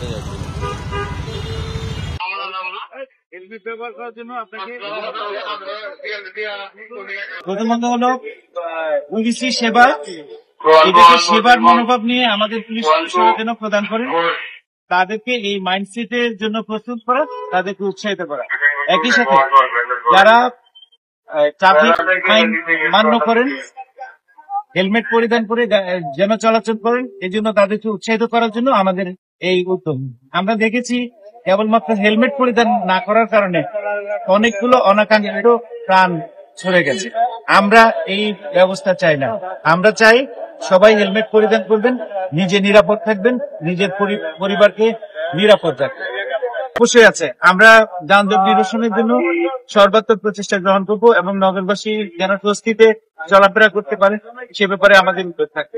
চলে যাচ্ছে। প্রথমত হলো পুলিশি সেবা, এদেশের সেবার মনোভাব নিয়ে আমাদের পুলিশ যেন প্রদান করে, তাদেরকে এই মাইন্ডসেটের জন্য প্রস্তুত করা, তাদেরকে উৎসাহিত করা। একই সাথে যারা ট্রাফিক আইন মান্য করেন, হেলমেট পরিধান করে যেন চলাচল করেন, এই জন্য তাদেরকে উৎসাহিত করার জন্য আমাদের এই উদ্যোগ। আমরা দেখেছি কেবলমাত্র হেলমেট পরিধান না করার কারণে অনেকগুলো অনাকাঙ্ক্ষিত প্রাণ ছড়ে গেছে। আমরা এই ব্যবস্থা চাই না। আমরা চাই সবাই হেলমেট পরিধান করবেন, নিজে নিরাপদ থাকবেন, নিজের পরিবারকে নিরাপদ রাখবেন। অবশ্যই আছে, আমরা যানজট নিরসনের জন্য সর্বাত্মক প্রচেষ্টা গ্রহণ করব এবং নগরবাসী যেন স্বস্তিতে চলাফেরা করতে পারে সে ব্যাপারে আমাদের উদ্যোগ থাকবে।